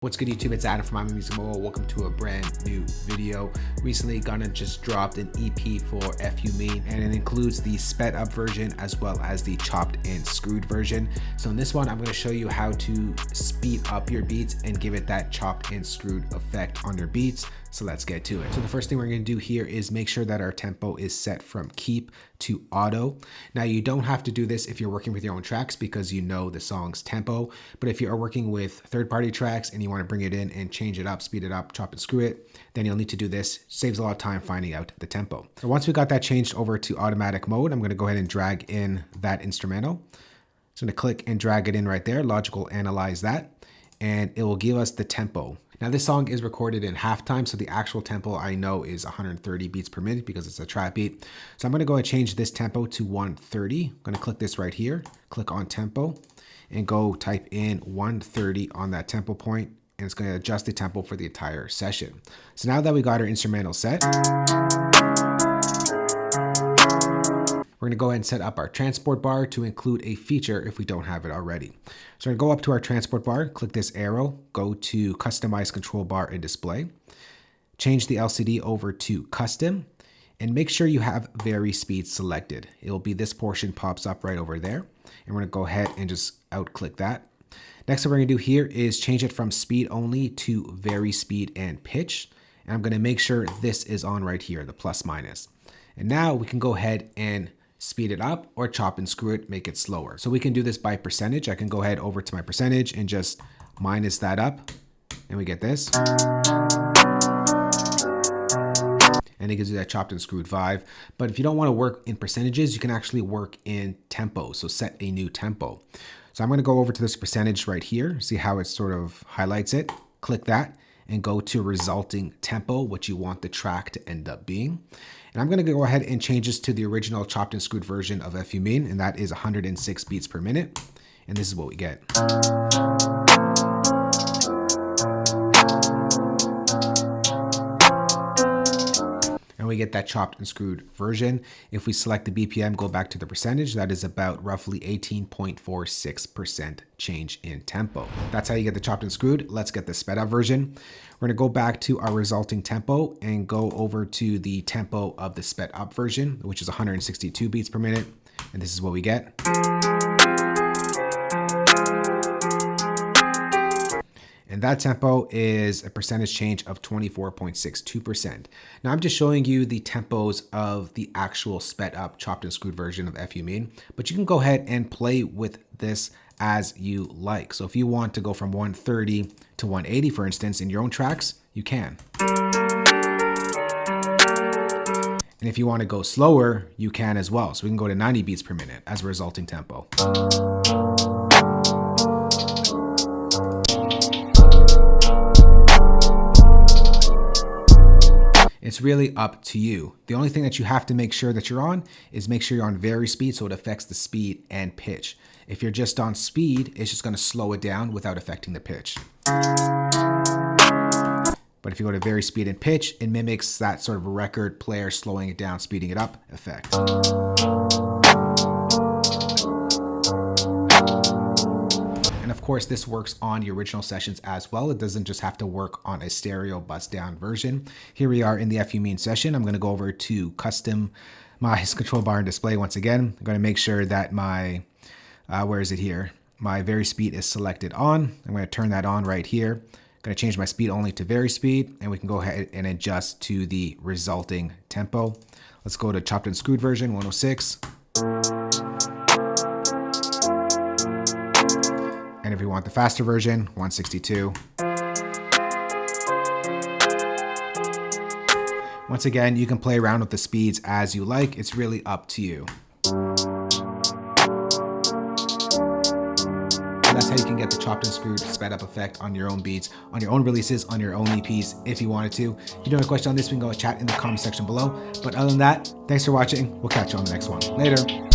What's good, YouTube? It's Adam from I'm Music Mobile. Welcome to a brand new video. Recently, Gunnas just dropped an EP for fukumean, and it includes the sped up version as well as the chopped and screwed version. So in this one, I'm going to show you how to speed up your beats and give it that chopped and screwed effect on your beats. So let's get to it. So the first thing we're going to do here is make sure that our tempo is set from keep to auto. Now, you don't have to do this if you're working with your own tracks because you know the song's tempo, but if you are working with third-party tracks and you want to bring it in and change it up, speed it up, chop and screw it, then you'll need to do this. Saves a lot of time finding out the tempo. So once we got that changed over to automatic mode, I'm going to go ahead and drag in that instrumental. So I'm going to click and drag it in right there. Logic will analyze that and it will give us the tempo. Now this song is recorded in halftime, so the actual tempo I know is 130 beats per minute because it's a trap beat. So I'm going to go and change this tempo to 130. I'm going to click this right here, click on tempo, and go type in 130 on that tempo point, and it's going to adjust the tempo for the entire session. So now that we got our instrumental set, we're going to go ahead and set up our transport bar to include a feature if we don't have it already. So we're going to go up to our transport bar, click this arrow, go to customize control bar and display, change the LCD over to custom, and make sure you have vary speed selected. It'll be this portion pops up right over there. And we're going to go ahead and just out click that. Next thing we're going to do here is change it from speed only to vary speed and pitch. And I'm going to make sure this is on right here, the plus minus. And now we can go ahead and speed it up or chop and screw it, make it slower. So we can do this by percentage. I can go ahead over to my percentage and just minus that up and we get this. And it gives you that chopped and screwed vibe. But if you don't want to work in percentages, you can actually work in tempo. So set a new tempo. So I'm going to go over to this percentage right here, see how it sort of highlights it. Click that and go to resulting tempo, what you want the track to end up being. And I'm going to go ahead and change this to the original chopped and screwed version of fukumean, and that is 106 beats per minute. And this is what we get. And we get that chopped and screwed version. If we select the BPM, go back to the percentage, that is about roughly 18.46% change in tempo. That's how you get the chopped and screwed. Let's get the sped up version. We're going to go back to our resulting tempo and go over to the tempo of the sped up version, which is 162 beats per minute. And this is what we get. And that tempo is a percentage change of 24.62%. Now I'm just showing you the tempos of the actual sped up chopped and screwed version of fukumean, but you can go ahead and play with this as you like. So if you want to go from 130 to 180, for instance, in your own tracks, you can. And if you want to go slower, you can as well. So we can go to 90 beats per minute as a resulting tempo. It's really up to you. The only thing that you have to make sure that you're on is make sure you're on vary speed so it affects the speed and pitch. If you're just on speed, it's just going to slow it down without affecting the pitch. But if you go to vary speed and pitch, it mimics that sort of record player slowing it down, speeding it up effect. And of course, this works on the original sessions as well. It doesn't just have to work on a stereo bust down version. Here we are in the fukumean session. I'm going to go over to customize control bar and display once again. I'm going to make sure that my, where is it here? My vary speed is selected on. I'm going to turn that on right here. I'm going to change my speed only to vary speed, and we can go ahead and adjust to the resulting tempo. Let's go to chopped and screwed version 106. And if we want the faster version, 162. Once again, you can play around with the speeds as you like. It's really up to you. And that's how you can get the chopped and screwed sped up effect on your own beats, on your own releases, on your own EPs if you wanted to. If you do have a question on this, we can go chat in the comment section below. But other than that, thanks for watching. We'll catch you on the next one. Later.